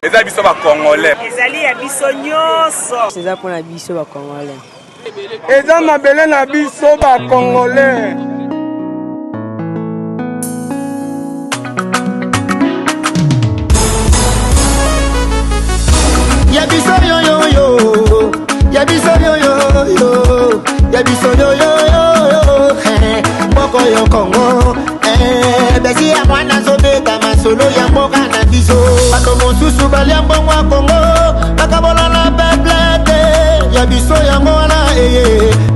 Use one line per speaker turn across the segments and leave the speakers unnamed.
Eza biso ba Congolais.
Ezali ya biso nyonso.
Eza pona biso ba Congolais.
Eza mabele na biso ba Congolais.
Ya biso yo yo yo. Ya biso yo yo yo. Ya biso yo yo yo. Mboko yo Congo. Besi ya mwana zobeta masolo ya mboka na biso. Bato mosusu balia mbongo ya Congo. Bakabola na peplete. Ya biso ya mwana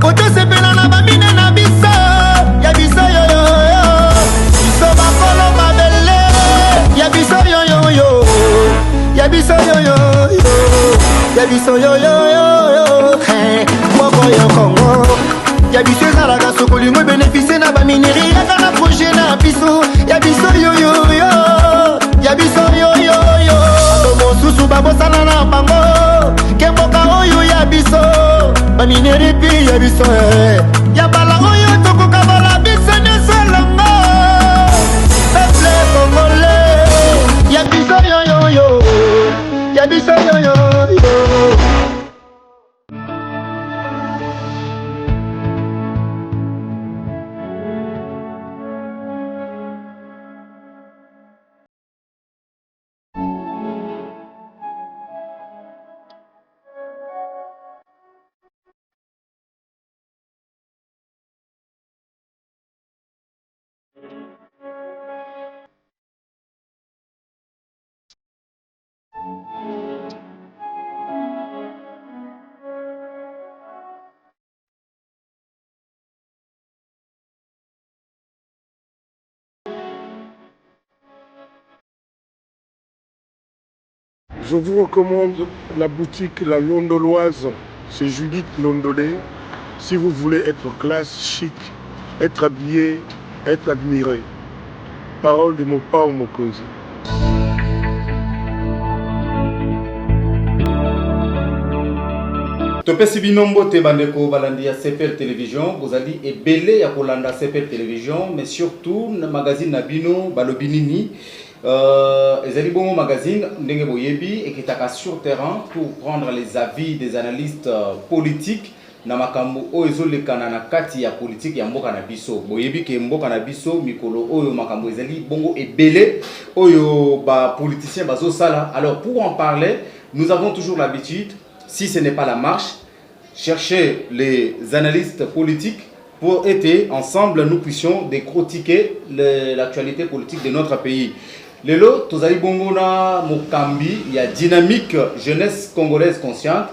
koto sepela na bamine na biso. Ya biso yo yo yo. Biso bakolo mabele. Ya biso yo yo yo. Ya biso yo yo yo. Ya biso yo yo yo. Mboko yo Congo. Ya biso ezalaka sokoli mo bénéficier na bamineri yaka na projet na biso. Ya biso yo yo yo. Ya biso yo yo yo. Mosusu babosana na bango kemboka oyo ya biso bamineri pi ya biso ya bala oyo tokoka bala biso neselongo peuple congolais ya biso yo yo yo. Ya biso yo yo yo.
Je vous recommande la boutique La Londoloise. C'est Judith Londolé. Si vous voulez être classe, chic, être habillé, être admiré. Parole de mon père Mokozi.
Topesi binombo te bandeko balandi ya CPR Télévision, vous allez ebele ya kolanda CPR Télévision, mais surtout le magazine Nabino balobinini. Ezali bongo magazine ndenge boyebi ekitaka sur terrain pour prendre les avis des analystes politiques na makambo oyo ezolekana na kati ya politique ya mboka na biso. Boyebi ke mboka na biso mikolo oyo makambo ezali bongo ebele oyo ba politiciens bazo sala. Alors pour en parler, nous avons toujours l'habitude, si ce n'est pas la marche, chercher les analystes politiques pour être ensemble nous puissions décortiquer l'actualité politique de notre pays. Lelo tozali bongo na mokambi ya dynamique jeunesse congolaise consciente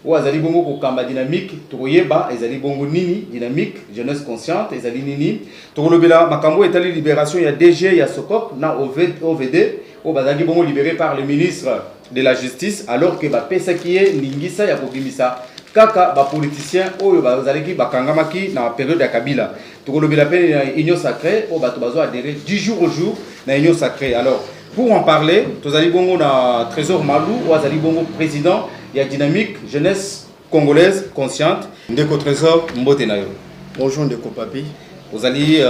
ou azali bongo ko kamba dynamique toyeba ezali bongo nini dynamique jeunesse consciente ezali nini tokolobela makambo etali libération ya DG ya Sokop na OVD o bazali bongo libéré par le ministre de la justice alors que ba pesa kié ningisa ya kobimisa kaka ba politicien oyo bazali ki bakangamaki na période ya Kabila tokolobela pe union sacrée o bato bazo adhérer 10 jours au jour na union sacrée. Alors pour en parler tozali bongo na Trésor Malou ou azali bongo président ya dynamique jeunesse congolaise consciente ndeko Trésor mbote na yo.
Bonjour ndeko papi.
Ozali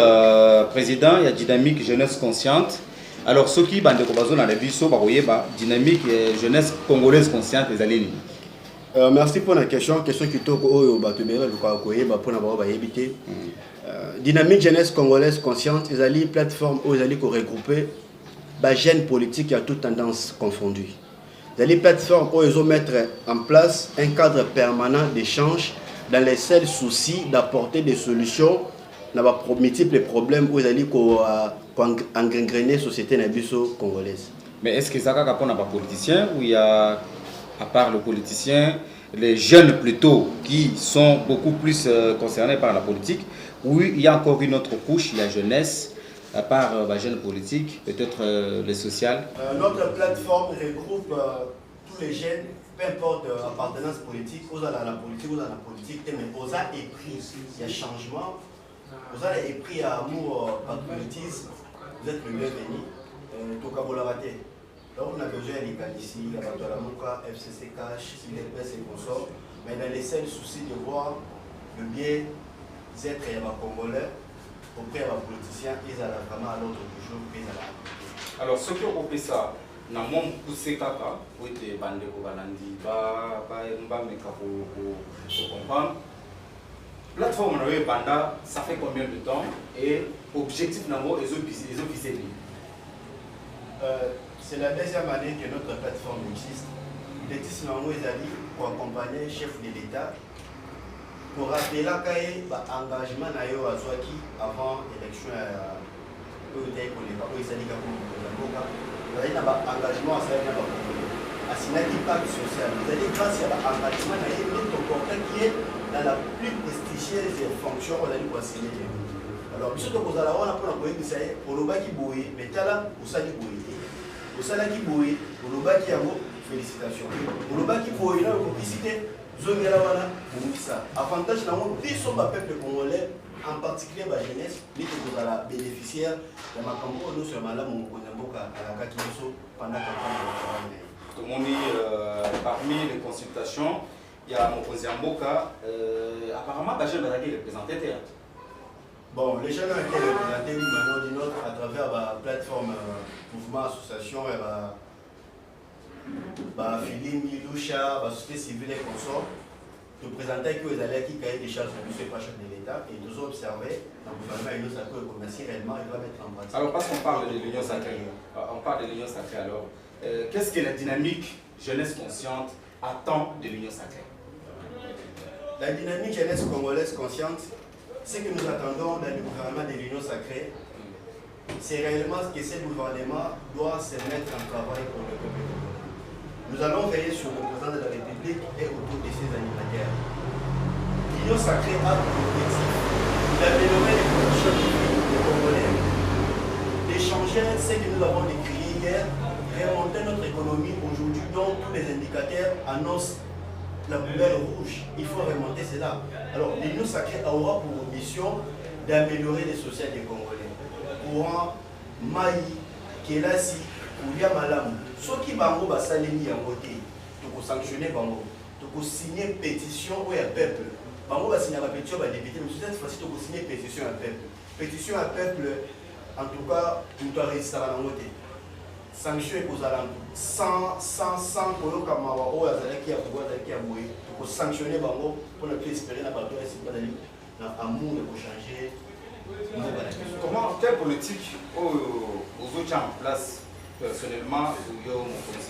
président ya dynamique jeunesse consciente. Alors ceux qui bandeko bazo na biso ba koyeba dynamique jeunesse congolaise consciente ezali ni.
Merci pour la question qui toko oyo bato bela luka koyeba pona ba yebité. Dynamique jeunesse congolaise consciente ezali plateforme oyo ezali ko regrouper ba jeunes politiques à toutes tendances confondues. Ezali plateforme oyo ezo mettre en place un cadre permanent d'échange dans les seuls soucis d'apporter des solutions na ba multiples problèmes oyo ezali ko engrener société na biso congolaise.
Mais est-ce que ça ka pona ba politicien ou il y a à part le politicien, les jeunes plutôt qui sont beaucoup plus concernés par la politique, oui, il y a encore une autre couche, la jeunesse, à part les jeunes politiques, peut-être les sociales.
Notre plateforme regroupe tous les jeunes, peu importe l'appartenance politique, aux à la politique, mais aux a épris, il y a changement, aux a épris à amour, patriotisme, vous êtes le bienvenu, tout cas vous la ratez. Donc on a besoin d'ici, la Batoualamuka, FCC Cash, UDPS et consorts, mais dans les seuls soucis de voir le bien-être des Congolais auprès des politiciens, ils allaient vraiment à l'autre jour, ils allaient.
Alors, ce qui ont fait ça, na moi pousser kaka pour être bande ko balandi ba meka pour comprendre plateforme na banda ça fait combien de temps et objectif nango
c'est la deuxième année que notre plateforme existe. L'objectif nango ezali pour accompagner le chef de l'État pour rappeler l'engagement na yo azwaki avant l'élection engagement à Sinaki Pacte social. Vous allez grâce à l'engagement qui est dans la plus prestigieuse fonction on a dit quoi signer. Alors, monsieur que vous allez avoir pour la pour le bas qui bouille, mais là, vous savez bouille. Vous savez qui bouille, pour le bas qui a félicitations. Pour le bas qui bouille, là, vous publicité, vous avez ça. Avantage, nous avons peuple congolais, en particulier la jeunesse, qui vous allez bénéficiaire de ma campagne, nous sommes là, mon Konamboka, à la Kakiso, pendant la campagne.
Tout le monde dit, parmi les consultations, il y a mon Konamboka, apparemment, la jeune est représentée.
Bon, les jeunes ont été représentés d'une manière ou d'une autre à travers la plateforme mouvement, association, Philippe, Loucha, la société civile et consorts. Nous présenter que les allées qui cahiers des charges de pas chef de l'État et nous avons observé dans le gouvernement et nous avons commencé réellement il va mettre en pratique.
Alors, parce qu'on parle de l'union sacrée, alors, qu'est-ce que la dynamique jeunesse consciente attend de l'union sacrée?
La dynamique jeunesse congolaise consciente, ce que nous attendons dans le gouvernement de l'Union sacrée, c'est réellement que ce gouvernement doit se mettre en travail pour le peuple. Nous allons veiller sur le président de la République et autour de ses animateurs. L'Union sacrée a pour objectif d'améliorer les conditions de vie des Congolais, d'échanger ce que nous avons décrit hier, remonter notre économie aujourd'hui dont tous les indicateurs annoncent la couleur rouge, il faut remonter cela. Alors, l'Union sacrée aura pour mission d'améliorer les sociétés des Congolais. Courant, Maï, Kelasi, Koulia Malam, ceux qui bango basaleni à côté, tu peux sanctionner bango, tu peux signer pétition ou un peuple. Bango va signer la pétition, va député, mais cette fois-ci, tu peux signer pétition à peuple. Pétition à peuple, en tout cas, tu dois résister à la côté. Sanction et aux alentours. Sans pour Kamawa ou Azalaki à Bouazaki à Boué, pour sanctionner Bango pour ne plus espérer la bateau et c'est pas d'aller dans l'amour pour changer.
Comment, quelle politique aux autres en place personnellement, il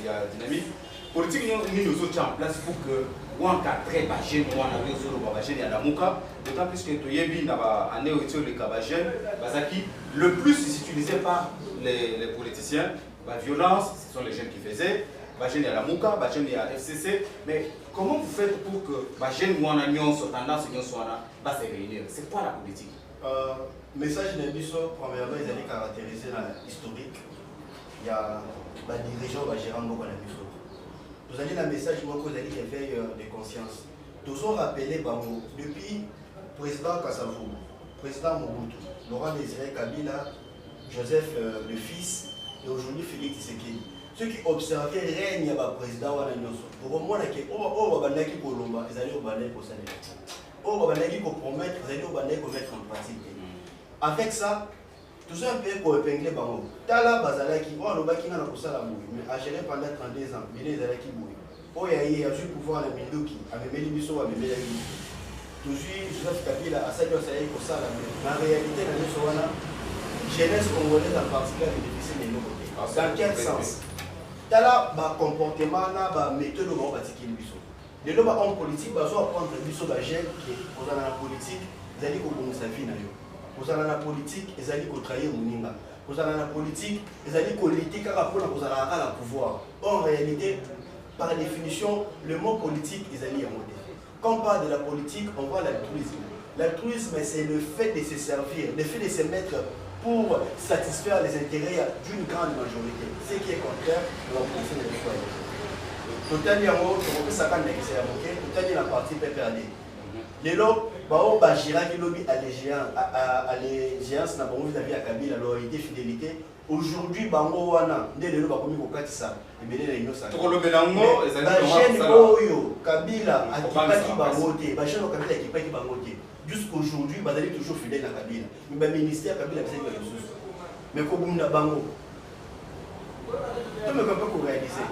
y a dynamique politique nous autres en place pour que ou encadrer les jeunes ou en avoir sur le jeunes et la Mouka, d'autant plus que tu y es bien en éoutio les cabagènes, le plus utilisé par les politiciens. La violence, ce sont les jeunes qui faisaient. Les jeunes à la Mouka, les jeunes à FCC. Mais comment vous faites pour que les jeunes ou en union soit tendance union soit là, se réunir? C'est quoi la politique?
Message de Bisso, premièrement, ils allaient caractériser l'historique. Il y a des dirigeants qui gèrent beaucoup la Bisso. Vous avez le message moi que vous allez réveiller de conscience. Nous avons rappelé Bango depuis le président Kassavou, le président Mobutu, Laurent Désiré Kabila, Joseph le fils. Et aujourd'hui, Félix Tshisekedi. Ceux qui observaient le règne du président Wana Nyoso, pour au moins, ils allaient au Balai pour ça. Ils allaient pour promettre, ils allaient au Balai pour mettre en pratique. Avec ça, tout ça un peu pour épingler Bango. Tala Bazalaki, on a qui n'a pas ça la mouille, mais à gérer pendant 32 ans, il y a qui mouille. Oh, il y a eu pouvoir la Mindoki, à me mêler Bisso, à me mêler toujours, Joseph Kabila, à ça, il y a pour ça la mouille. En réalité, la Nyoso, jeunesse congolaise en particulier bénéficie de nos côtés. Dans quel sens? Dans le comportement, la méthode où on va tirer le biso. De l'homme en politique, on va prendre le biso de la jeune qui est dans la politique, ils allaient qu'on sa vie. Vous allez dans la politique, ils allaient qu'on trahir Mouninga. Vous allez dans la politique, ils allaient qu'on lutte car après vous allez avoir le pouvoir. En réalité, par définition, le mot politique, ils allaient y monter. Quand on parle de la politique, on voit l'altruisme. L'altruisme, c'est le fait de se servir, le fait de se mettre pour satisfaire les intérêts d'une grande majorité. Ce qui est contraire à la pensée des citoyens. Totalement, on peut s'attendre à ce que c'est la partie PPRD. Les lots, on va gérer les lobbies allégeance, on a vu à Kabila, la loyauté, fidélité. Aujourd'hui, Bango Wana, dès le lots, on a ça. Et bien, il y a ça.
Pour le Bélango, les
amis, Kabila, a qui Bangoté, Kabila qui Bangoté. Jusqu'aujourd'hui, ils sont toujours fidèles à Kabila. Mais le ministère Kabila a besoin de ressources. Mais comme on a Bango, tout le monde peut réaliser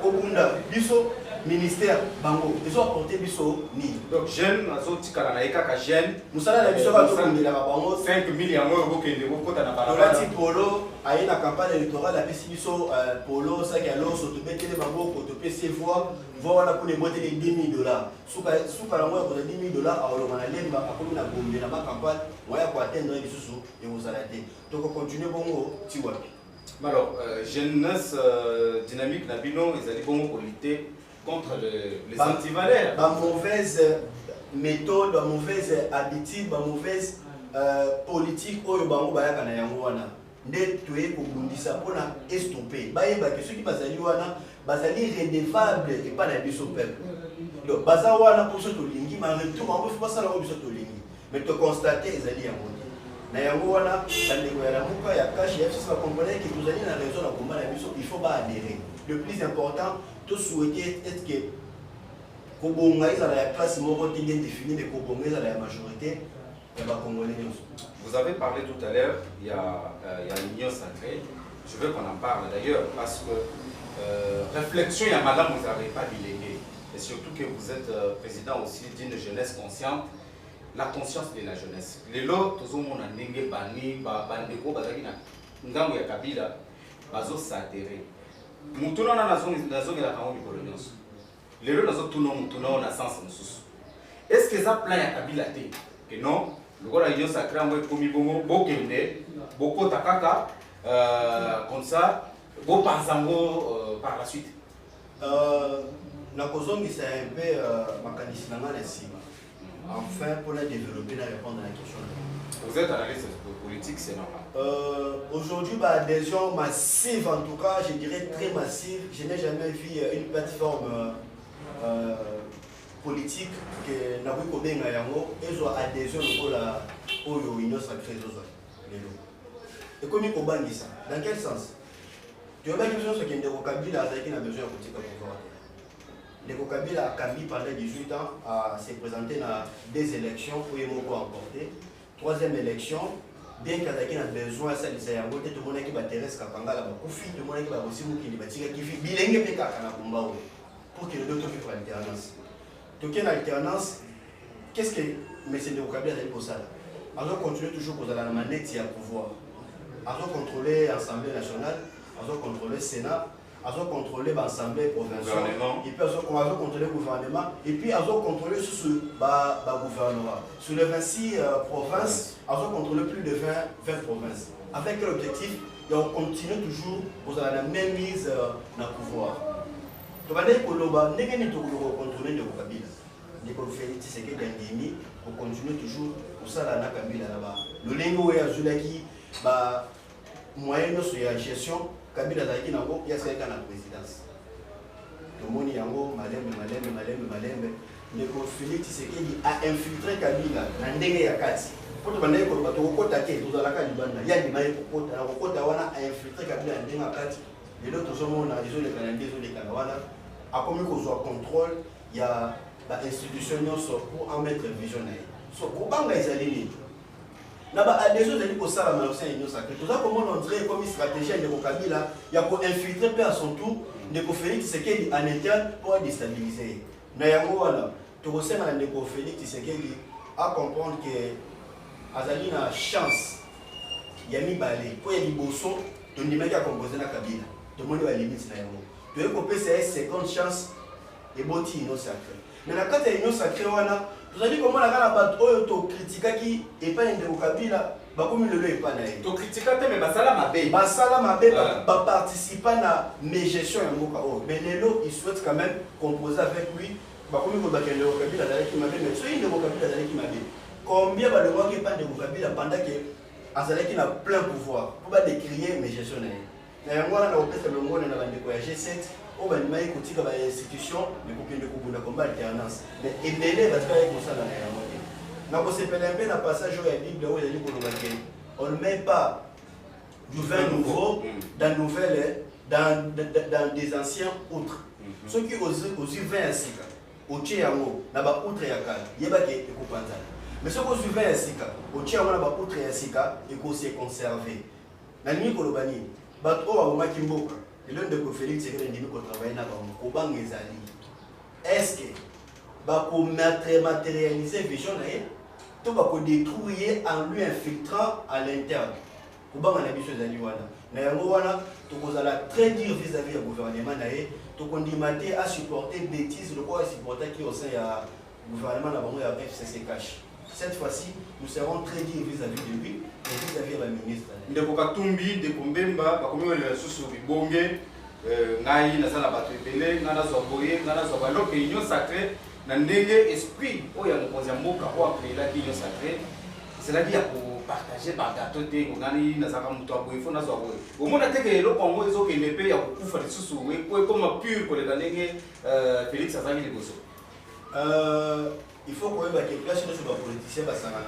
au Bunda biso ministère bango ils ont apporté biso ni
donc jeune azoti kala na eka ka jeune
musala na biso ba to kundela ba bango
5 millions ngo bokende bokota na
balabala lati polo ayi na campagne électorale a pesi biso polo ça qui alors so to betele bango to pesi voix voilà pour les montées de $10,000 souka la moya pour $10,000 alors on a lemba akomi na bombe na ba campagne moya pour atteindre bisusu et vous allez donc continuer bongo tiwapi.
Alors, jeunesse dynamique Nabino, ils allaient bon pour lutter contre les antivaleurs.
La mauvaise méthode, la mauvaise habitude, la mauvaise politique, oyo bango bayaka na yango wana. Nde toye ko bundisa pona estopper. Bayeba que ceux qui bazali wana bazali redevable et pas na biso peuple. Donc baza wana pour ce tolingi, mais en retour on veut pas ça la biso tolingi. Mais to constater ezali yango. Na yango wana bandeko ya lamuka ya cash ya ça comprenez que vous allez na raison na combat na biso il faut pas adhérer. Le plus important tout souhaiter est que kobonga izala ya classe moko tinge défini mais kobonga izala ya majorité ya ba congolais.
Vous avez parlé tout à l'heure, il y a l'union sacrée. Je veux qu'on en parle d'ailleurs parce que réflexion il y a madame vous n'avez pas délégué et surtout que vous êtes président aussi d'une jeunesse consciente. La conscience de la jeunesse. Les lots, tous les gens n'engagent pas ni bandeko bazaki na ngambo ya kabila bazo s'adhérer. Mutuna na nazo la kango mikolo nyonso. Les lots nazo tuno mutuna na sens mususu. Est-ce que ça plan ya kabila te? Que non, le gars la union sacrée moi komi bongo bokende boko takaka comme ça bo panzango par la suite.
Na kozongi c'est un peu makanisi na ngana sima. Enfin, pour la développer, la répondre à la question.
Vous êtes analyste politique, c'est normal.
Aujourd'hui, adhésion massive, en tout cas, je dirais très massive. Je n'ai jamais vu une plateforme politique que Nabu Kobenga Yango et soit adhésion au Union Sacrée. Et comme il y ça, dans quel sens? Tu as besoin de ce qu'il y a au Kabila qui n'a besoin de politique à pouvoir. Ndeko Kabila a Kambi pendant 18 ans à se présenter dans des élections pour y emporter. Troisième élection, bien qu'il y ait besoin de ça, tout le monde qui va Thérèse Kapanga, tout le monde qui va aussi qui va tirer qui fait bilingue pour que les deux puissent faire l'alternance. Donc il y a l'alternance, qu'est-ce que M. Ndeko Kabila a dit pour ça? Alors continuer toujours pour la manette à pouvoir. Alors contrôler l'Assemblée nationale, alors contrôler le Sénat. Ils ont contrôlé l'Assemblée provinciale, et puis ils ont contrôlé le gouvernement, et puis ils ont contrôlé ce gouvernement. Sur les 26 provinces, ils ont contrôlé plus de 20 provinces. Avec quel objectif? On continue toujours pour la même mise dans le pouvoir. Donc, on contrôler le Kabila. On fait ce qui est pour continuer toujours pour ça la Kabila là-bas. Le lingo est azulaki, moyen de la gestion. Kabila zaki nango ya seka na présidence. Tomoni yango malembe Ndeko Félix Tshisekedi a infiltré Kabila na ndenge ya kati. Pour to banaye ko bato ko take to za la ka libanda ya ni mai ko kota wana a infiltré Kabila na ndenge ya kati. Lelo to somo na izo le kanande zo le kana wana a komi ko zo contrôle ya ba institution nyonso pour en mettre visionnaire. So ko banga ezali ni Naba adhésion de l'Ikosala Malocien et Union Sacrée. Tout ça, comment on dirait comme une stratégie de Kabila, il y a pour infiltrer à son tour, de Félix Tshisekedi en interne pour déstabiliser. Nayango voilà, tout le monde de Félix Tshisekedi à comprendre que Azali a chance. Il y a mis balai pour y bosso, tout le monde a composé la Kabila. Tout le monde a limite Nayango. Tu veux couper ces secondes chances et boti Union Sacrée. Mais la carte Union Sacrée voilà. Vous avez dit comment la bato critique qui est pas de Kabila, comme le est pas naïf.
To critique mais basala mabe.
Basala mabe pas participer à mes gestions en Moka. Mais les lots ils souhaitent quand même composer avec lui. Comme le Kabila d'aller qui m'a mais soit il de Kabila d'aller qui m'a dit. Combien va le voir qui pas de Kabila pendant que Azalaki n'a plein pouvoir pour pas décrier mes gestions naïf. D'ailleurs moi on a fait le monde dans la G7. On va demander que les institutions ne peuvent pas combattre l'alternance. Mais Ebele va faire comme ça dans la moitié. Donc on s'appelle un peu dans le passage de la Bible où il dit qu'on ne met pas du vin nouveau dans des anciens outres. Ceux qui osent vin ainsi, au Tchéamo, n'a pas outre et à cal, il y a des coupanzas. Mais ceux qui osent vin ainsi, au Tchéamo n'a pas outre et ainsi, et qu'on s'est conservé. Dans le Nikolobani, bato oyo babomaki mboka lelo ndeko Félix Tshisekedi ndimi kotravaille na bango kobanga ezali est-ce que bakomatérialiser vision na ye to bakodétruire en lui infiltrant à l'interne kobanga na biso ezali wana na yango wana tokozala très dur vis-à-vis ya gouvernement na ye tokondima te à supporter bêtise lokola supportaki au sein ya gouvernement na bango ya FCC cash. Cette fois-ci, nous serons très durs vis-à-vis de lui et vis-à-vis de la ministre.
Ndeko Katumbi, Ndeko Mbemba, bakomi le susu bibonge, ngai nazala bato ebele, ngana zoboye, ngana zobalo ke union sacrée na ndenge esprit oya mokonzi mboka o apela ki union sacrée. C'est là qu'il y a pour partager par gâteau te ngani nazaka muto aboye fo nazo aboye. Omona te ke lo kongo ezo ke nepe ya kufa susu we ko comme pur ko le ndenge Félix azali liboso.
Il faut qu'on ait des places sur les politiciens qui sont là,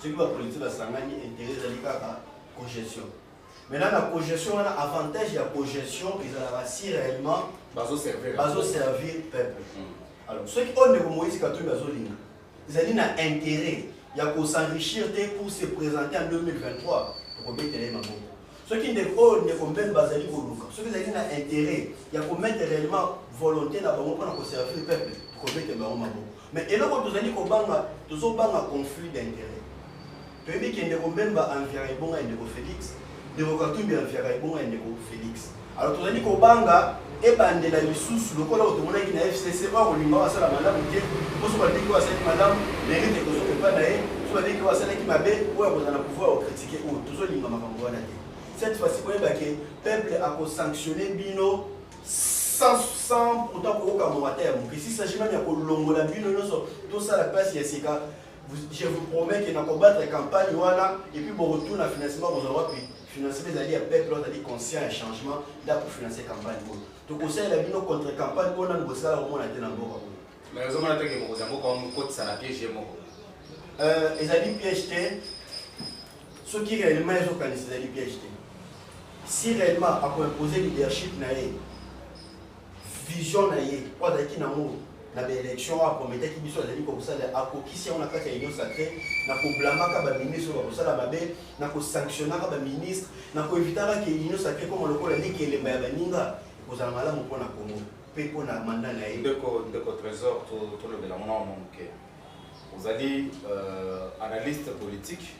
ceux qui sont politiciens qui intéressent la congestion. Maintenant, la congestion, on a avantage de la congestion, ils ont si réellement servir le peuple. Alors, ceux qui ont des Moïse Katumbi, ils ont un intérêt de s'enrichir pour se présenter en 2023 pour mettre les mamans. Ceux qui ne font même pas ceux qui ont un intérêt, il y a pour mettre réellement volonté dans le servir le peuple. Mais et là, quand vous allez un conflit d'intérêt. Tu as dit qu'il y a un environ Félix, des Katumbi environ Félix. Alors, tu as dit qu'il et bande la sous le col de mon FCC, or on lui va à la madame, pour se dire que madame mérite que je ne pas d'ailleurs, soit dit que c'est qui m'a bé, ou on a pouvoir critiquer ou toujours l'imam. Cette fois-ci, le peuple a sanctionné Bino sans pourtant aucun mot à terme. Si s'agit même de longo la Bino, tout ça la place, je vous promets qu'il y a combattre la campagne et puis bon retour à financement aux Europe. Financer les alliés à peuple, on a dit conscient et changement là pour financer la campagne. Donc, conseil la Bino contre campagne, on a un bossé là au moins à tenir en bord.
Mais vous avez dit que vous avez un côté ça la piège.
Les alliés pièges, ceux qui réellement ont organisé les alliés pièges. Si réellement à imposer leadership naé vision naé quoi d'aki namo na ba élection a promettre ki biso azali comme ça a kokisi on a kaka union sacrée na ko blâmer ka ba ministre ba ça la mabe na ko sanctionner ka ba ministre na ko éviter que union sacrée comme le ko la dit que les ba baninga ko za malamu pona Congo pe pona mandat naé
de ko trésor tout le bélamona mon vous allez analyste politique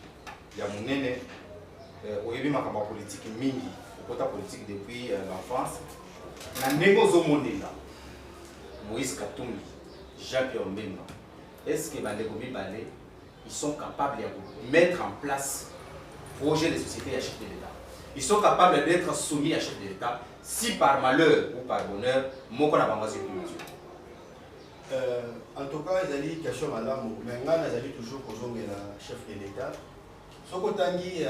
ya munene oyebi makambo politique mingi okota politique depuis l'enfance na négozo monela Moïse Katumbi Jean-Pierre Mbemba est-ce que bandeko mibale ils sont capables de mettre en place projet de société à chef de l'État, ils sont capables d'être soumis à chef de l'État si par malheur ou par bonheur moko na bangazi
en tout cas ils allaient question malamu mais ngana azali toujours kozongela chef de l'État sokotangi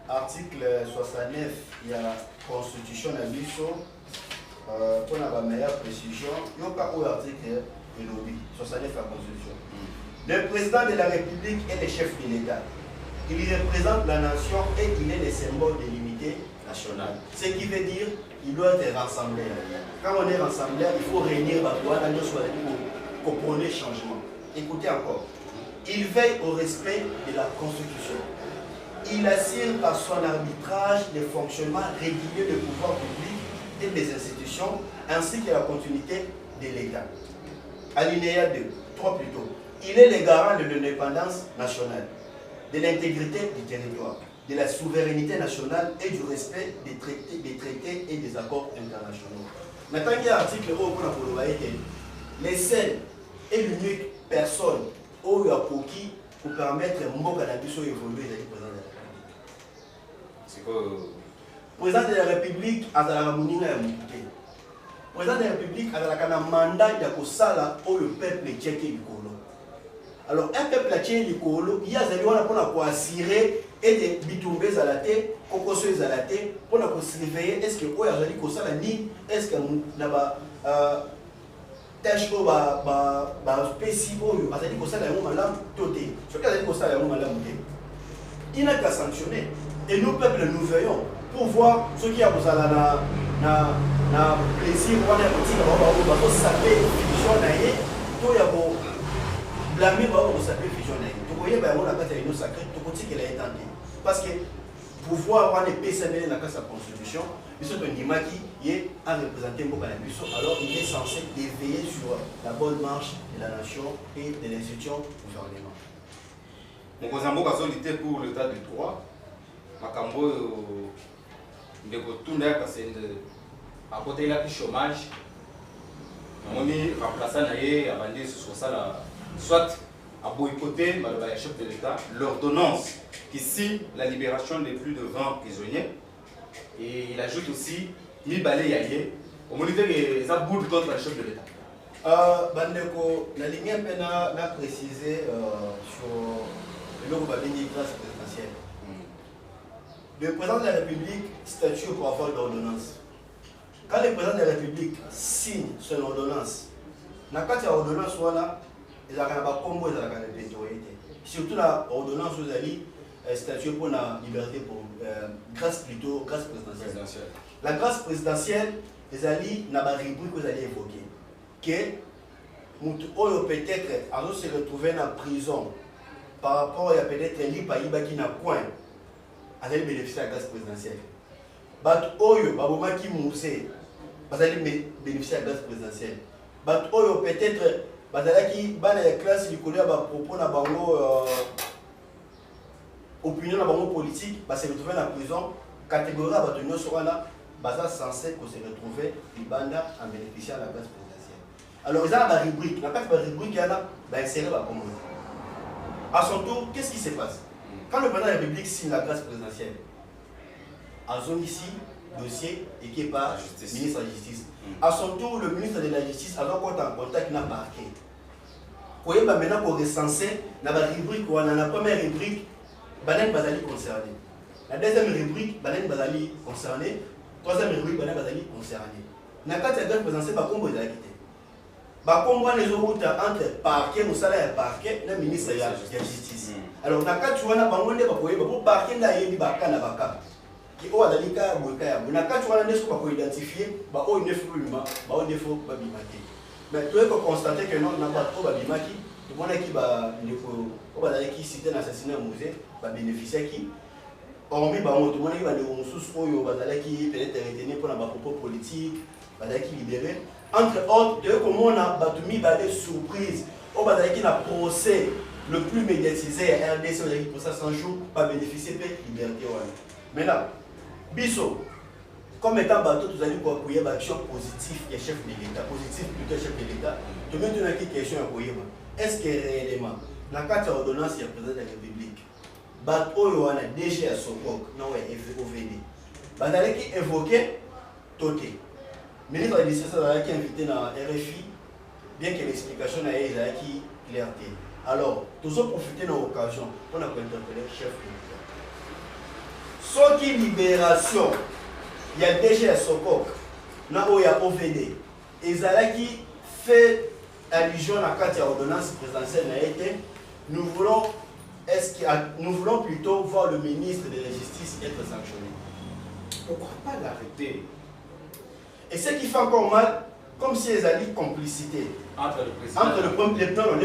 article 69 il y a la constitution de l'ISO pour la meilleure précision il y a un article de lobby 69 la constitution. Le président de la République est le chef de l'État. Il représente la nation et il est le symbole de l'unité nationale. Ce qui veut dire qu'il doit être rassemblé. Quand on est rassemblé, il faut réunir pour prôner le changement. Écoutez encore. Il veille au respect de la Constitution. Il assure par son arbitrage le fonctionnement régulier du pouvoir public et des institutions, ainsi que la continuité de l'État. Alinéa 2, 3 plutôt. Il est le garant de l'indépendance nationale, de l'intégrité du territoire, de la souveraineté nationale et du respect des traités et des accords internationaux. Maintenant, il y a un article où les seuls et l'unique personne où il y a pour permettre Mboka Nabiso d'évoluer dans le président de la République.
C'est quoi
Le président de la République a la moninga ya mukute. Le président de la République a un mandat de Kosala où le peuple est tchéké du Kolo. Alors, un peuple a tchéké du Kolo, il y a des gens pour assurer et des bitumbés à la tête, cocosués à la tête, pour surveiller est-ce que Oya Jali Kosala ni, est-ce que là-bas. Tâche ko ba spéci oyo azali kosala yango malamu toté soki azali kosala yango malamu te il n'a qu'à sanctionner et nous peuple nous veillons pour voir ce qui a kosala na plaisir wana ya kotika bango bakosape vision na ye to ya ko blâmer bango kosape vision na ye tokoyeba yango na kati ya union sacrée tokotikela ye tante parce que pouvoir avoir des PCB dans la constitution, il a représenté Mbokanabiso, alors il est censé éveiller sur la bonne marche de la nation et de l'institution gouvernement.
Mon cousin Mboka était pour l'état du droit. Makambo de retourner parce que à côté il y a du chômage. On est remplaçant à Bandé sur ça, soit à boycotter le chef de l'État l'ordonnance qui signe la libération de plus de 20 prisonniers. Et il ajoute aussi Mibale Yaye au moniteur des abouts contre le chef de l'État.
Bandeko, la ligne a précisé sur le grâce présidentielle. Le président de la République statue pour avoir l'ordonnance. Quand le président de la République signe son ordonnance, dans l'ordonnance, il y a un combo de la surtout l'ordonnance, vous allez statuer pour la liberté, pour grâce présidentielle. La grâce présidentielle, les alliés n'a pas rubrique que vous allez évoquer. Que peut-être à se retrouver dans la prison par rapport à peut-être un pays qui n'a point, allez bénéficier de la grâce présidentielle. Bat Oyo, Baboma qui moussé, allez bénéficier de la grâce présidentielle. Bat Oyo peut-être, qui dans la classe du collège à propos de la opinion politique, se retrouver dans la prison, catégorie à Batonio Sorana, censé se retrouver Ibanda en bénéficiant de la grâce présidentielle. Alors, ils ont la rubrique, la rubrique, il y a insérer la commune. À son tour, qu'est-ce qui se passe? Quand le président de la République signe la grâce présidentielle, en zone ici, dossier équipé par le ministre de la Justice. À son tour, le ministre de la Justice a en contact avec le parquet. Vous voyez, maintenant pour recenser, dans la rubrique, la première rubrique, Banen Bazali concerné. La deuxième rubrique, Banen Bazali concerné. Troisième rubrique, Banen Bazali concerné. Dans le cas de la grâce présidentielle, Bakombo est quitté. Bakombo les autres entre parquet, le salaire parquet, le ministre de la Justice. Alors, dans le cas de la Bangonde, le parquet n'a pas baka na baka. Qui est dalika boka. Dans le cas de la Bangonde, il faut identifier, il ne faut pas bimaki. Mais tu peux constater que non, on n'a pas trop bimaki. Tout le monde qui cité l'assassinat au musée, va bénéficier qui. Hormis, tout le monde qui va peut-être retenir pour la propos politique, qui libéré. Entre autres, comment on a battu des surprises, on a un procès le plus médiatisé à RDC, pour ça 100 jours, pas bénéficier de liberté. Maintenant, Bisso, comme étant bateau, vous allez appuyer l'action positive et chef de l'État, positif plutôt chef de l'État. Tu me donnes une question à est-ce que réellement, dans le cadre de l'ordonnance, il y a le président de la République, bateau, il y a DG à Sokok, non, OVD. Badale qui évoquait Toté. Le ministre de la Justice a été invité dans RFI, bien que l'explication n'a été clarté. Alors, tous ont profité de l'occasion pour interpeller le chef de l'État. Sauf qui libération, il y a DG à Sokok, il y a OVD. Et qui fait allusion à la carte d'ordonnance présidentielle, nous voulons plutôt voir le ministre de la Justice être sanctionné. Pourquoi pas l'arrêter? Et ce qui fait encore mal, comme si ils allaient complicité entre le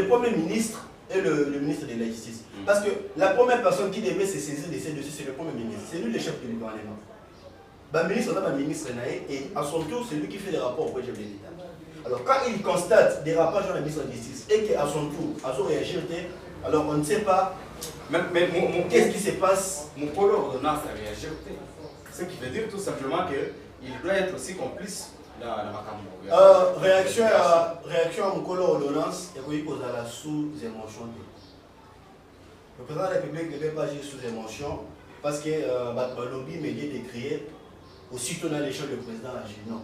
premier ministre et le ministre de la Justice. Parce que la première personne qui devait se saisir de ces dossiers, c'est le premier ministre. C'est lui le chef du gouvernement. Le ministre n'a pas de ministre et à son tour, c'est lui qui fait les rapports au chef de l'État. Alors quand il constate des rapports sur le ministre de la Justice et qu'à son tour, à son réagir, alors on ne sait pas qu'est-ce qui se passe.
Mon pôle ordonnance a réagi. Ce qui veut dire tout simplement qu'il doit être aussi complice dans la Macambo.
Réaction à mon pôle ordonnance, et oui, qu'on a la sous-émotion. Le président de la République ne devait pas agir sous émotion parce que le lobby médias décrié aussitôt dans l'échelle du président agit. Non.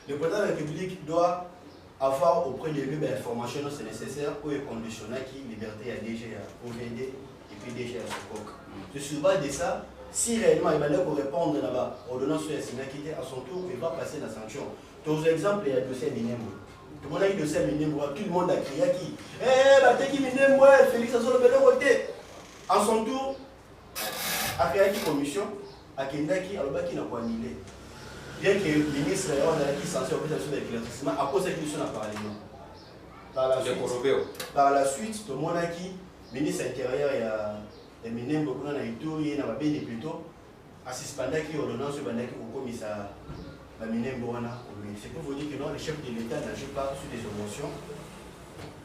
Le président de la République doit avoir auprès de lui l'information nécessaire pour les conditionner qui liberté à DG à OVD et puis DG à Sokok. Je suis base de ça. Si réellement il va répondre là-bas, ordonnance sur la qui à son tour, il va passer la sanction. Tous les exemples, il y a le dossier Minembo. Tout le monde a eu le dossier Minembo, tout le monde a crié à qui qui Minembo, Félix a son le côté. À son tour, a créé une commission, à Kendaki, à l'objet qui n'a pas annulé. Bien que le ministre est censé organiser l'éclaircissement, à cause de la question à Parlement. Par la suite, tout le monde a qui, ministre intérieur, il y a Minembo, il y a Ituri, il y a Babé, plutôt, assistandaki ordonnance bandaki kokomisa baminembo wana. C'est pour vous dire que non, le chef de l'État n'agit pas sur des émotions.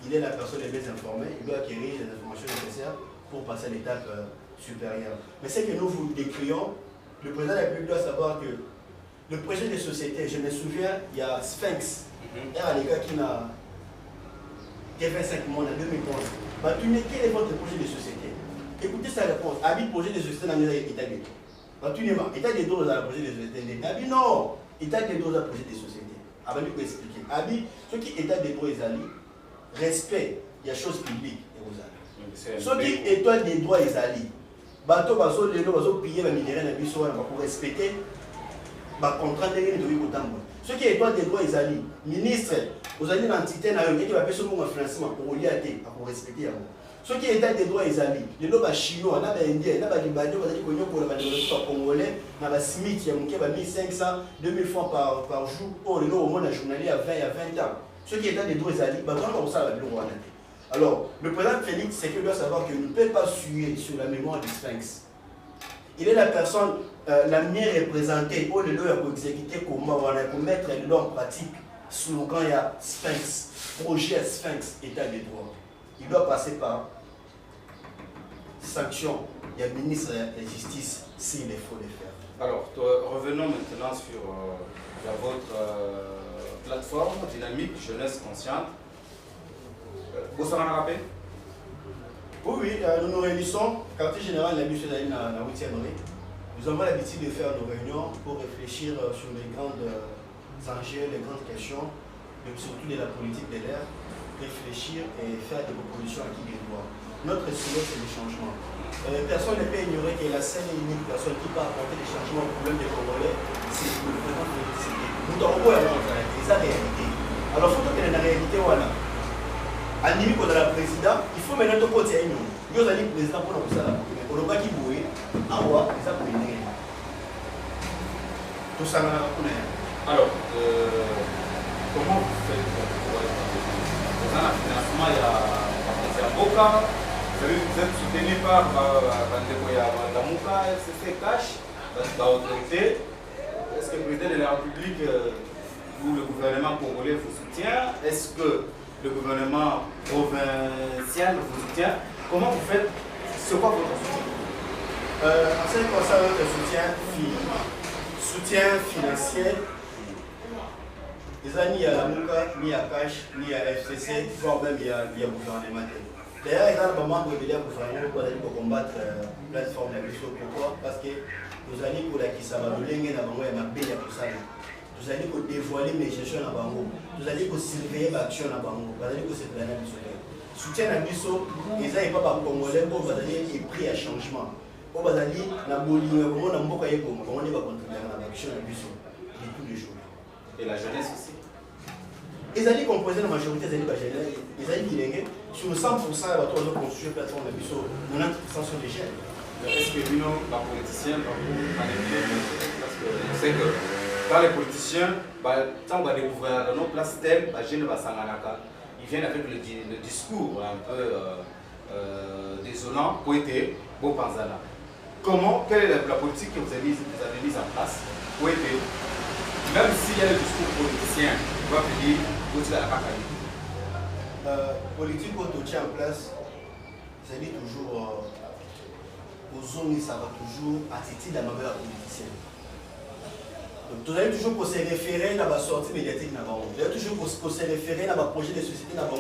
Il est la personne la mieux informée, il doit acquérir les informations nécessaires pour passer à l'étape supérieure. Mais c'est que nous vous décrions, le président de la République doit savoir que le projet de société, je me souviens, il y a Sphinx, un gars qui n'a 25 mois en 2011. Bah, tu n'es quel est votre projet de société? Écoutez sa réponse. Habit projet de société dans l'État de droit. Bah, tu n'es pas. État de droit dans le projet de société. Habit non. État de droit dans le projet de société. Ah, bah, lui, peut expliquer. Habit, ce qui est état de droit, ils allient. Respect, il y a chose publique. Ce qui est état de droit, ils allient. Bateau, bateau, les bateaux, piller, les minéraux, les bisous, pour respecter. Bah, contraindre les gens de vivre autant. Ce qui est étoile des droits, ils allient. Ministre, vous allez dans l'entité, qui va payer ce moment financement pour lier à thé, pour respecter. Ce qui est état des droits, ils allient. Les gens chinois, les indiens, les libanais, les congolais, les smith, il y a 1500, 2000 francs par jour. Oh, les gens au moins, journalier à 20 ans. Ce qui est état des droits, ils allient. Bah, on ça, alors, le président Félix, c'est qu'il doit savoir qu'il ne peut pas suer sur la mémoire du Sphinx. Il est la personne la mieux représentée pour le leur exécuter comment on a mettre l'homme en pratique slogan il y a Sphinx, projet Sphinx, état des droits. Il doit passer par sanction. Il y a le ministre de la Justice s'il faut le faire.
Alors, revenons maintenant sur votre plateforme dynamique Jeunesse Consciente. Vous savez rappeler?
Oui, nous nous réunissons, quartier général de la Mission d'Aïe dans la 8e rue. Nous avons l'habitude de faire nos réunions pour réfléchir sur les grands enjeux, les grandes questions, surtout de la politique de l'air, réfléchir et faire des propositions à qui des droits. Notre souhait, c'est le changement. Personne ne peut ignorer que la seule et unique personne qui peut apporter des changements au problème des Congolais, c'est le président de l'électricité. Nous avons la réalité. Alors, il faut que la réalité, voilà. Animé pour la président, il faut maintenant que tu aies une. Nous allons président pour nous ça. Pour le bas qui bouille, en haut, les appels. Tout ça,
alors, comment vous faites pour dans le financement, il y a Boca, vous êtes soutenu par Bandeko FCC Cash, l'autorité. Est-ce que le président de la République ou le gouvernement congolais vous soutient? Est-ce que le gouvernement provincial vous soutient? Comment vous faites? C'est quoi votre soutien?
En ce qui concerne notre soutien financier, ni à la Mouka, ni à Cash, ni à FCC, voire même il y a gouvernement. D'ailleurs, il y a un moment où il y a un gouvernement pour combattre la plateforme de la mission. Pourquoi? Parce que nous allons pour la Kisaba, nous allons pour ça. Nous allons dévoiler mes gestions à Bango. Nous allons surveiller l'action à Bango. Nous allons se planer du soleil. Soutien à Bisso, ils n'ont pas de Congolais pour les prix à changement. Pour les Bazali, na Bolingo, comment on a beaucoup de comment on va contribuer à l'action à Bisso de tous les jours.
Et la jeunesse aussi.
Ils allaient composer la majorité des Bajanais, ils allaient bilinguer. Sur 100%, il va toujours construire la plateforme de Bisso. 90% sont des jeunes.
Est-ce que nous, les politiciens, parce que je sais que quand les politiciens, quand on va découvrir dans nos places thèmes, ils viennent avec le discours un peu désolant, poété, beau panzana. Comment, quelle est la politique que vous avez mise en place, poété, même s'il y a le discours politicien, on va dire, vous êtes à la cacaille.
Politique qu'on tient en place, ça dit toujours, aux zones, ça va toujours attitude à ma mère politicienne. Donc, vous allez toujours se référer à la sortie médiatique. Vous allez toujours se référer à la projet de société avant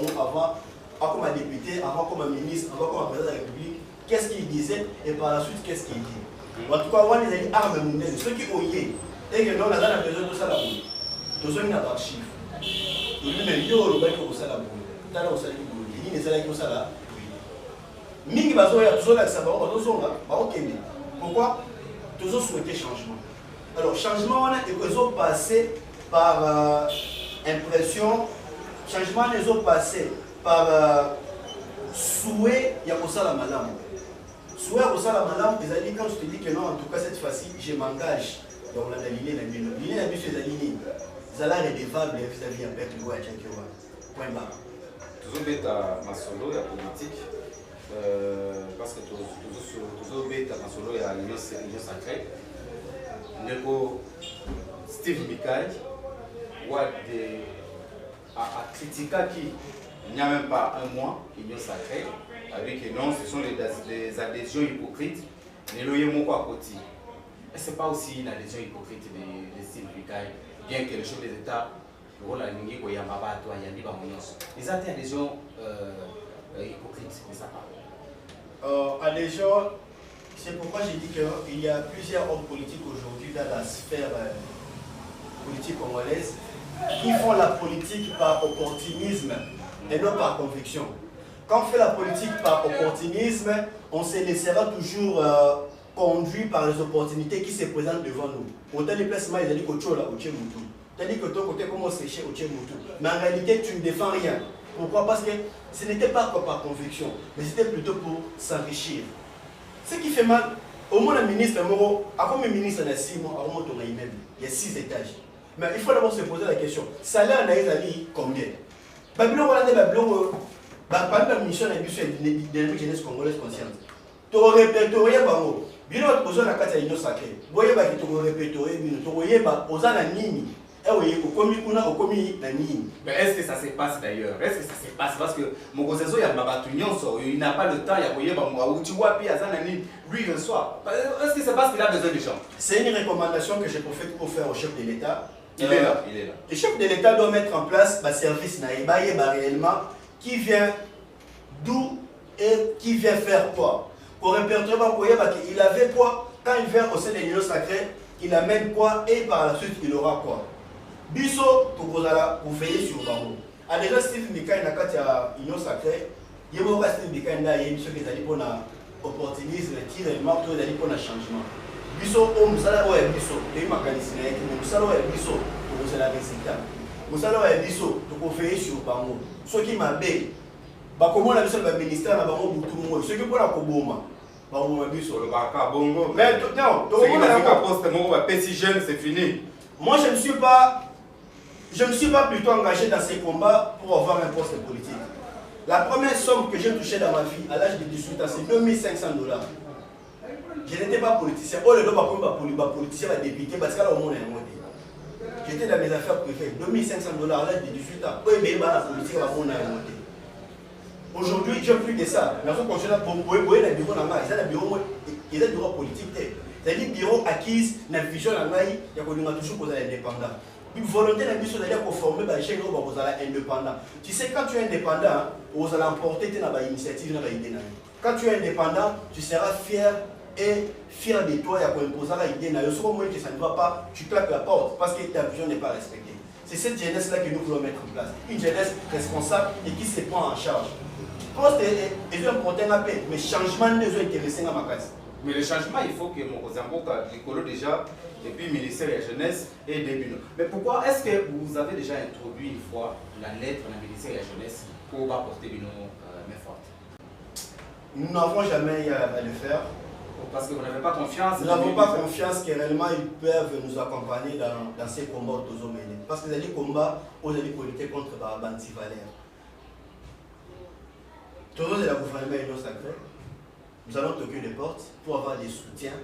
comme un député, avant comme un ministre, avant comme un président de la République. Qu'est-ce qu'il disait et par la suite, qu'est-ce qu'il dit. En tout cas, on a des armes mondiales. Ceux qui ont eu, et que nous, on a besoin de ça là. Nous avons un chiffre. Nous avons un yo, le bail pour ça là. Nous avons un salaire qui bouge. Il y a des salaires qui sont là. Mingi bazoya toujours là, ça va, pourquoi? Toujours souhaiter changement. Alors, changement, ils ont passé par impression, changement, ils ont passé par souhait, il y a pour ça la madame. Souhait pour ça la madame, ils ont dit, quand je te dis que non, en tout cas cette fois-ci, je m'engage. Donc, on a ligne la mine. Ligne la mine, c'est la ligne. Ils ont l'air redevable vis-à-vis avec le roi Tchakewa. Point barre.
Toujours bête à ma solo, il y a politique. Parce que toujours bête à ma solo, il y a l'union sacrée. Ndeko Steve Mikai a critiqué qu'il n'y a même pas un mois, Union Sacrée, avec que non, ce sont des adhésions hypocrites. Et ce n'est pas aussi une adhésion hypocrite de Steve Mikai, bien que le chef des États, le rôle de la ligne, il y a des adhésions hypocrites de sa part.
Adhésion, c'est pourquoi j'ai dit qu'il y a plusieurs hommes politiques aujourd'hui dans la sphère politique congolaise qui font la politique par opportunisme et non par conviction. Quand on fait la politique par opportunisme, on se laissera toujours conduit par les opportunités qui se présentent devant nous. Autant les placements, ils ont dit que tu as dit que ton côté, comment sécher au Tchémoutou. Mais en réalité, tu ne défends rien. Pourquoi? Parce que ce n'était pas par conviction, mais c'était plutôt pour s'enrichir. Ce qui fait mal, au moins le ministre, avant le ministre, il y a 6 étages. Mais il faut d'abord se poser la question, salaire naïzali combien? Babylon Hollandais, Babylon, par la mission de la jeunesse congolaise consciente. Tu as répertorié, Bilo a besoin de la carte d'union sacrée. Tu as répertorié, tu as besoin de nini.
Mais est-ce que ça se passe d'ailleurs? Est-ce que ça se passe? Parce que mon cousin il n'a pas le temps, lui le soir. Est-ce que c'est parce qu'il a besoin des gens?
C'est une recommandation que j'ai profite pour faire au chef de l'État.
Il est là, il est là.
Le chef de l'État doit mettre en place un service réellement qui vient d'où et qui vient faire quoi. Pour répertorier, il avait quoi? Quand il vient au sein de l'Union sacrée, il amène quoi et par la suite il aura quoi? Biso, pour veiller sur le barreau. A déjà Steve Mikai n'a qu'à l'Union sacrée, il y a beaucoup Steve Mikai n'a pas pour l'opportunisme, il y a pour le changement. Biso, on musala ouais biso, les mécanismes, mais musala ouais biso, pour vous la résultat. Musala ouais biso, pour veiller sur le barreau. Ce qui m'a bé, comment on a besoin d'un ministère dans le barreau pour tout le monde. Ce qui pour la Koboma.
Le Barca Bongo.
Mais non,
c'est fini.
Moi, je ne me suis pas plutôt engagé dans ces combats pour avoir un poste politique. La première somme que j'ai touchée dans ma vie à l'âge de 18 ans, c'est 2500 $. Je n'étais pas politicien. Oh, le politicien va député parce qu'à au monde est j'étais dans mes affaires privées. 2500 $ à l'âge de 18 ans. Oh, mais la politique va monde monter. Aujourd'hui, je n'ai plus que ça. Mais on continue à bomber les bureaux dans le bureau. Il y a des bureaux politiques. C'est-à-dire bureau acquis, la vision dans il y a toujours pour les indépendants. Une volonté de mission d'aller conformer les gens qui sont indépendants. Tu sais, quand tu es indépendant, vous allez emporter tes initiatives. Quand tu es indépendant, tu seras fier de toi et à imposer l'idée. Au moment que ça ne va pas, tu claques la porte parce que ta vision n'est pas respectée. C'est cette jeunesse-là que nous voulons mettre en place. Une jeunesse responsable et qui se prend en charge. Poste est important à paix, mais changement ne doit intéresser à ma classe.
Mais le changement, il faut que mon Zambo, l'écolo déjà, et puis le ministère de la Jeunesse et des bureaux. Mais pourquoi est-ce que vous avez déjà introduit une fois la lettre dans le ministère de la Jeunesse pour apporter une main forte?
Nous n'avons jamais à le faire.
Parce que vous n'avez pas confiance?
Nous n'avons pas confiance que réellement ils peuvent nous accompagner dans ces combats aux hommes. Parce que les combats, vous allez lutter contre les anti-valeurs. Toujours de la gouvernement Union sacrée. Nous allons toquer les portes pour avoir des soutiens.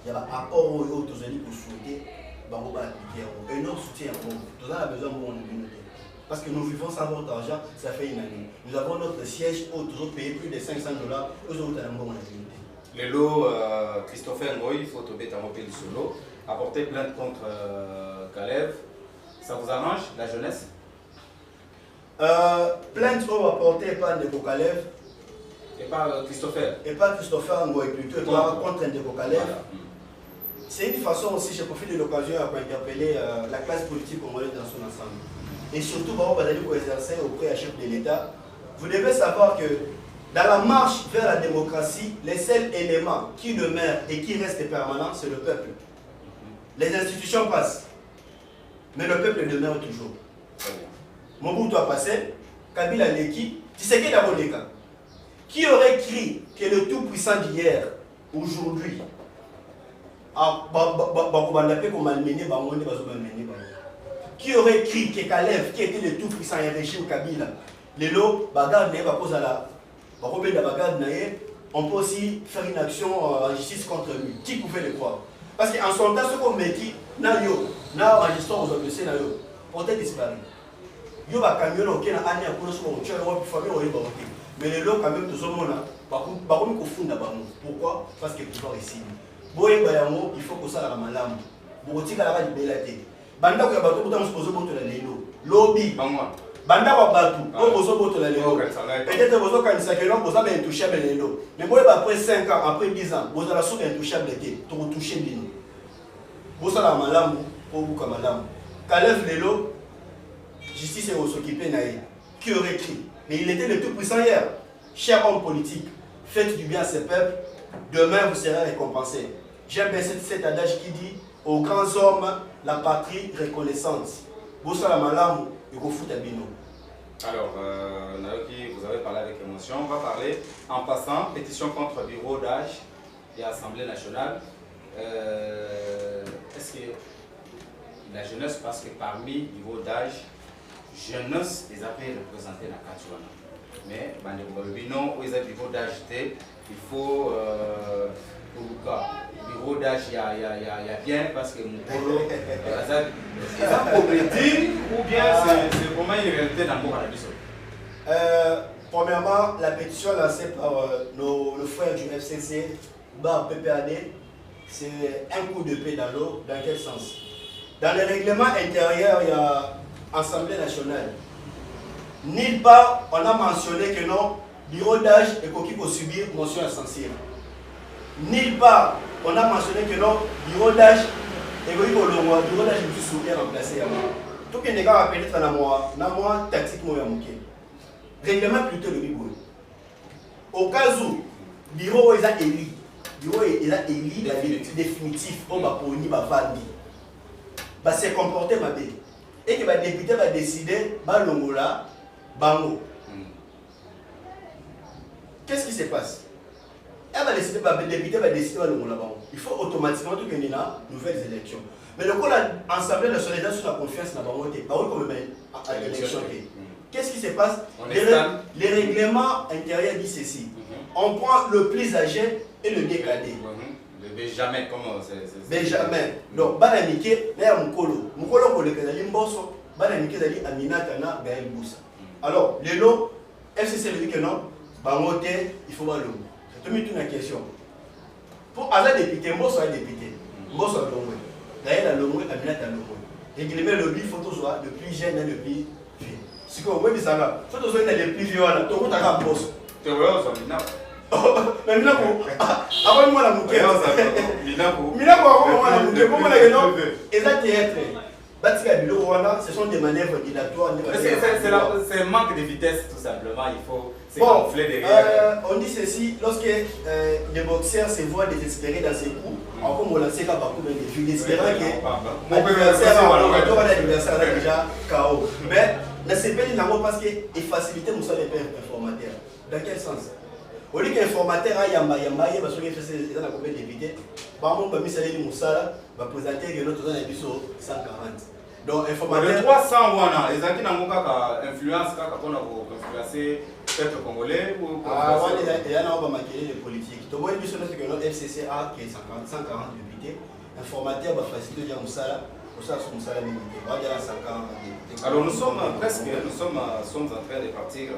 Il y a un apport aux autres pour souhaiter et notre soutien. Nous avons besoin de mon communauté. Parce que nous vivons sans votre argent, ça fait une année. Nous avons notre siège où nous avons payé plus de 500 $. Aux autres, nous avons mon communauté.
Le lot, Christopher Ngoy, il faut tomber en repère du solo, apporter plainte contre Kalev. Ça vous arrange, la jeunesse?
Plainte qu'on va porter par Ndeko Kalev.
Et pas Christopher.
Et pas Christopher Ngoy, plutôt contre Ndeko Kalev. Voilà. C'est une façon aussi, je profite de l'occasion pour interpeller la classe politique congolaise dans son ensemble. Et surtout, pour exercer auprès du chef de l'État. Vous devez savoir que dans la marche vers la démocratie, les seuls éléments qui demeurent et qui restent permanents, c'est le peuple. Les institutions passent, mais le peuple demeure toujours. Mobutu a passé, Kabila Leki, Tshisekedi a volé. Qui aurait cru que le tout-puissant d'hier, aujourd'hui, qui aurait cru que Kalev, qui était le tout-puissant et régime Kabila, Lelo, bagarre n'est pas cause à la on peut aussi faire une action en justice contre lui. Qui pouvait le croire? Parce qu'en son temps, ce qu'on met qui, na yo, na magistrat aux dossiers na yo, portait disparu. Yo va camion ok na année à cause de tu as une famille ou une mais les lots quand même tous au monde par contre qu'on fonde d'abord. Pourquoi? Parce que pouvoir ici. Boye bayamo, il faut que ça la malam. Boti kala ka libelate. Banda ko ya bato buta msupozo boto la lelo. Lobby. Banda ko bato, ko bozo boto la lelo. Peut-être bozo kanisa que non boza ba intouchable lelo. Mais boye ba après 5 ans, après 10 ans, boza la sous intouchable té, to toucher bino. Boza la malam, ko buka malam. Kalef lelo. Justice est s'occuper naïe. Qui aurait écrit? Mais il était le tout puissant hier. Cher homme politique, faites du bien à ces peuples, demain vous serez récompensés. J'aime bien cet adage qui dit aux grands hommes, la patrie reconnaissante. Bossa la malam, il faut foutre à bino.
Alors, Naoki, vous avez parlé avec émotion. On va parler en passant pétition contre bureau d'âge et Assemblée nationale. Est-ce que la jeunesse, parce que parmi bureau d'âge, jeunesse, ils avaient représenté la Katuana. Mais, non, ils avaient bureau d'âge, il faut, bureau d'âge, il y a bien, parce que mon polo, ils ont complété, ou bien c'est vraiment une réalité dans le monde à la mission.
Premièrement, la pétition lancée par le frère du FCC, Bar PPAD, c'est un coup de paix dans l'eau. Dans quel sens? Dans le règlement intérieur, il y a Assemblée nationale. Nulle part, on a mentionné que non, bureau d'âge est coquille pour subir motion essentielle. Nulle part, on a mentionné que non, bureau d'âge est coquille pour le mois, bureau d'âge est souvient remplacé à moi. Tout ce qui est peut-être dans moi, tactique, moi, règlement plutôt le bureau. Au cas où, bureau est élu, bureau est élu définitif, on va pour va vendre. Va se comporter ma belle. Et que le député va décider, Longola, Bango. Qu'est-ce qui se passe? Le député va décider, Longola, Bango. Il faut automatiquement que nous ayons nouvelles élections. Mais le coup, l'Assemblée nationale sur la confiance dans Bango, à l'élection. Qu'est-ce qui se passe? Les règlements intérieurs disent ceci. On prend le plus âgé et le décadé.
Benjamin, comment c'est
Benjamin. Donc, Banamike, là, Moukolo. Moukolo, pour le Kazali Mbosso, Banamike, Zali, Amina, Kana, Gaël Boussa. Alors, les lots, FCC le dit que non, Bangote, il faut voir le mot. Je te mets une question. Pour Azad député, Mbosso est député. Mbosso est l'ombre. Gaël a l'ombre, Amina a l'ombre. Et qu'il met le but, il faut que soit le plus jeune et le plus vieux. C'est quoi, oui, ça va. Il faut que soit le plus vieux, tout le monde a un Mbosso.
Tu vois, ça, Mina.
Mais Minako, avant moi la mouké. Minako, avant moi la mouké. Comment la gueule? Exact. Ce sont des manœuvres dilatoires.
C'est un manque de vitesse tout simplement. Il faut s'enfler derrière.
On dit ceci, lorsque les boxeurs se voient désespérés dans ces coups, comme on l'a fait beaucoup de vues, espérant que l'adversaire a déjà KO. Mais la CPI n'a pas parce qu'il facilite mon salaire informateur. Dans quel sens? Au lieu qu'informateur a yamba parce qu'il fait ses combien d'évités, par contre, il va présenter que notre zone est 140. Donc, informateur.
Le 300 wana, les gens qui n'ont pas influence, quand on a influencé peuple congolais ou.
Ah, il y a un maquiller les politiques. Tu vois, que notre FCC a 140 députés, informateur va faciliter le Moussala, pour ça, son Moussala limité.
Alors, nous sommes presque, nous sommes en train de partir.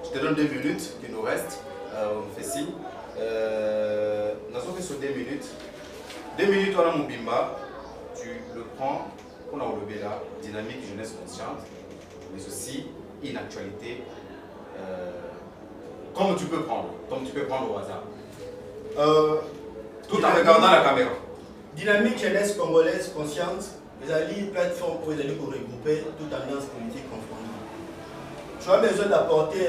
Je te donne 2 minutes qui nous restent. On fait signe. Nous avons fait sur 2 minutes. 2 minutes, on a mon bimba. Tu le prends, on a relevé là, dynamique, jeunesse consciente, mais aussi une actualité. Comme tu peux prendre au hasard. Tout en regardant la caméra.
Dynamique, jeunesse congolaise consciente, vous avez une plateforme pour regrouper toute tendance politique confondue. Tu as besoin d'apporter.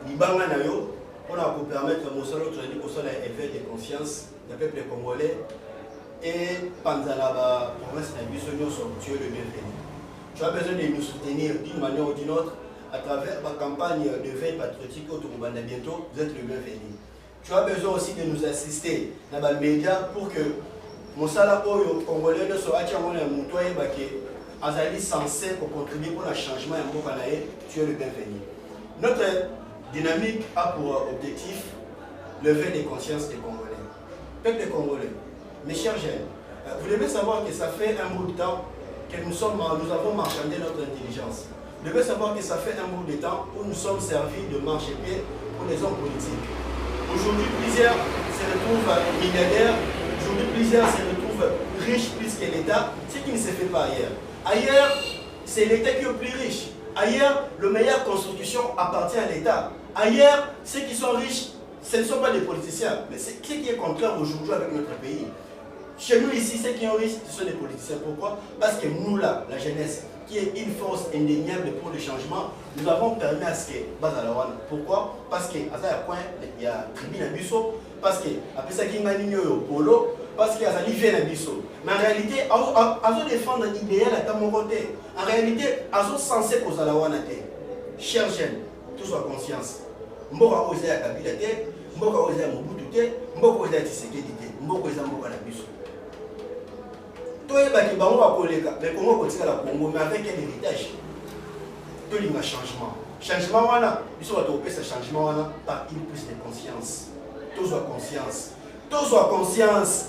Libanga Nayo, on a pu permettre au sol éveil de conscience du peuple congolais et pendant la province nationale tu es le bienvenu. Tu as besoin de nous soutenir d'une manière ou d'une autre à travers ma campagne de veille patriotique au Tourubanda bientôt, vous êtes le bienvenu. Tu as besoin aussi de nous assister dans les médias pour que mon salaire congolais ne soit pas censé contribuer pour le changement et tu es le bienvenu. Notre dynamique a pour objectif lever les consciences des Congolais. Peuple congolais, Mes chers jeunes, vous devez savoir que ça fait un bout de temps que nous avons marchandé notre intelligence. Vous devez savoir que ça fait un bout de temps où nous sommes servis de marchepied pour les hommes politiques. Aujourd'hui, plusieurs se retrouvent milliardaires, aujourd'hui, plusieurs se retrouvent riches plus que l'État, ce qui ne se fait pas ailleurs. Ailleurs, c'est l'État qui est le plus riche. Ailleurs, la meilleure construction appartient à l'État. Ailleurs, ceux qui sont riches, ce ne sont pas des politiciens, mais c'est ce qui est contraire aujourd'hui avec notre pays. Chez nous ici, ceux qui sont riches, ce sont des politiciens. Pourquoi? Parce que nous là, la jeunesse, qui est une force indéniable pour le changement, nous avons permis à ce que Bazalawana. Pourquoi? Parce que il y a tribu na biso, parce que après ça qui ngani yo polo, parce qu'il y a livé na biso. Mais en réalité, azo défendre l'idéal à mon côté. En réalité, azo censé que Zalawana te. Chers jeunes, tous en conscience. Mboka oza ya Kabila te, mboka oza ya Mobutu te, mboka oza ya Tshisekedi te, mboka oza mboka na biso. Toyeba ki bango bakoleka, mais comment kotika la Congo, mais avec un héritage. Tolinga changement. Changement wana, biso ba topé ce changement wana par une prise de conscience. Tous en conscience. Tous en conscience.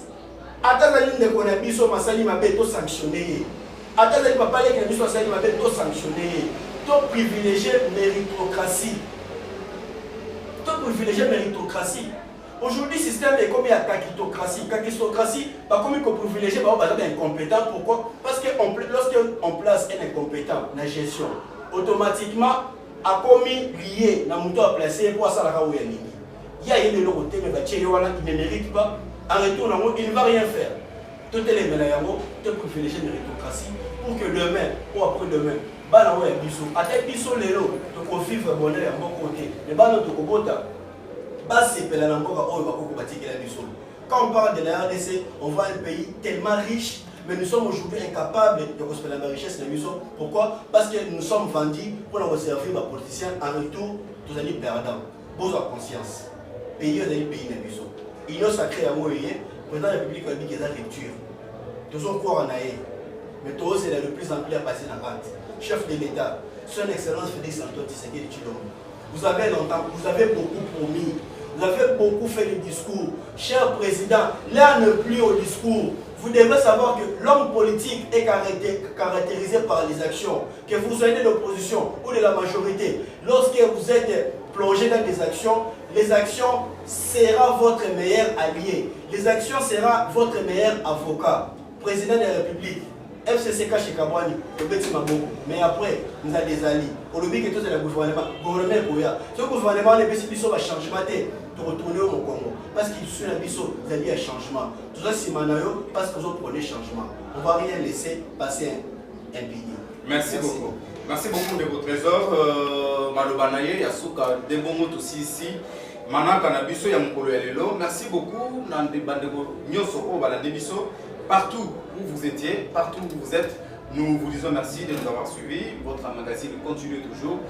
Atazali ndeko na biso masali mabe to sanctionner. Atazali papa leki na biso masali mabe to sanctionner. To privilégier méritocratie. Privilégier méritocratie. Aujourd'hui, le système est comme il y a kakitocratie. Kakitocratie, comme il faut privilégier les incompétents. Pourquoi? Parce que lorsqu'on place un incompétent dans la gestion, automatiquement, a commis lié dans le à placer pour ça la il y a une autre côté, mais il ne mérite pas. En retour, il ne va rien faire. Tout est les médailles, tout privilégier la méritocratie pour que demain ou après-demain, bana oya biso ate biso lelo to vivre bonheur ya moko côté mais bana to kobota basi pela na mboka oyo bakoko batikela biso. Quand on parle de la RDC, on voit un pays tellement riche, mais nous sommes aujourd'hui incapables de construire la richesse de biso. Pourquoi? Parce que nous sommes vendus pour nous servir les politiciens. En retour, nous allons perdre. Vous avez conscience. Pays est pays de biso. Il est sacré à moi, le président de la République a dit qu'il y a lecture. Nous sommes quoi en aïe. Mais tout c'est le plus en plus à passer dans l'acte. Chef de l'État, son Excellence Félix Antoine Tshisekedi Tshilombo, vous avez longtemps, vous avez beaucoup promis, vous avez beaucoup fait des discours. Cher président, là ne plus au discours. Vous devez savoir que l'homme politique est caractérisé par les actions. Que vous soyez de l'opposition ou de la majorité, lorsque vous êtes plongé dans des actions, les actions seront votre meilleur allié. Les actions seront votre meilleur avocat. Président de la République, FCC chez Kabwani, mais après, nous avons des alliés. Au lobby que tout c'est le gouvernement. Ce gouvernement n'est pas si un changement de retourner au Congo. Parce qu'il suit un biseau, vous allez un changement. Tout ça, c'est Manayo, parce que vous prenez changement. On ne va rien laisser passer un pays.
Merci beaucoup. Merci beaucoup de vos trésors. Malobanaye, Yasuka, Debongo aussi ici. Mana Kanabiso, Yamukolo Yalelo. Merci beaucoup. Nande Bandego, Nyosoko, Baladebiso. Partout où vous étiez, partout où vous êtes, nous vous disons merci de nous avoir suivis. Votre magazine continue toujours.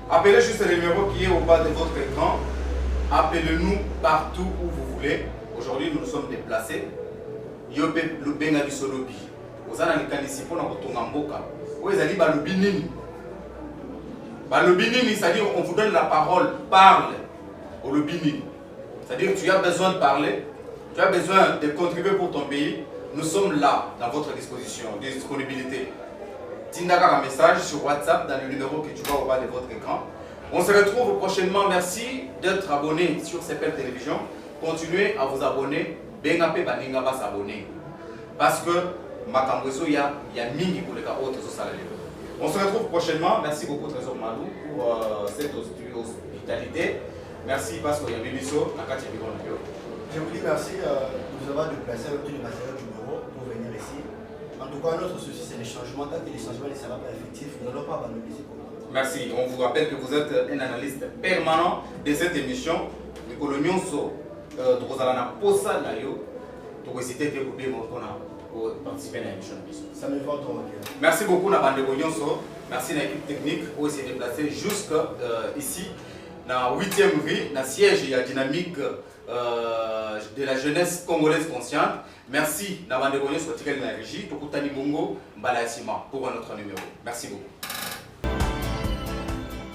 Appelez juste le numéro qui est au bas de votre écran. Appelez-nous partout où vous voulez. Aujourd'hui, nous nous sommes déplacés. Yobe Lubenga Bisolobi. Vous avez un ici pour nous Mboka. Vous avez Balubinini. Balubinini, c'est-à-dire on vous donne la parole. Parle au Lubinini. C'est-à-dire que tu as besoin de parler. Tu as besoin de contribuer pour ton pays. Nous sommes là, dans votre disposition, disponibilité. Tindaka un message sur WhatsApp dans le numéro que tu vois au bas de votre écran. On se retrouve prochainement. Merci d'être abonné sur CPL Télévision. Continuez à vous abonner. Bengape Baninga va s'abonner. Parce que Makambozo, il y a mini pour les cas autres. On se retrouve prochainement. Merci beaucoup, Trésor Malou, pour cette hospitalité. Merci parce qu'il y a Bibiso, Nakati Bigonio.
Je vous dis merci de nous avoir déplacé avec tous les matériels du bureau pour venir ici. En tout cas, notre souci, c'est les changements. Tant que les changements ne seront pas effectifs, nous n'allons pas abandonner ces programmes.
Merci. On vous rappelle que vous êtes un analyste permanent de cette émission. Nicolas Nyonso, Drozalana Posa Nayo, pour essayer de pour participer à l'émission.
Ça me va trop.
Merci beaucoup, Nabandego Nyonso. Merci à l'équipe technique pour essayer de déplacer jusqu'ici, dans 8e rue, dans le siège, il y a dynamique. De la jeunesse congolaise consciente. Merci Nabandego Nyonso, Tikel Narégie, Tokutani Bongo, Mbala Sima pour un autre numéro. Merci beaucoup.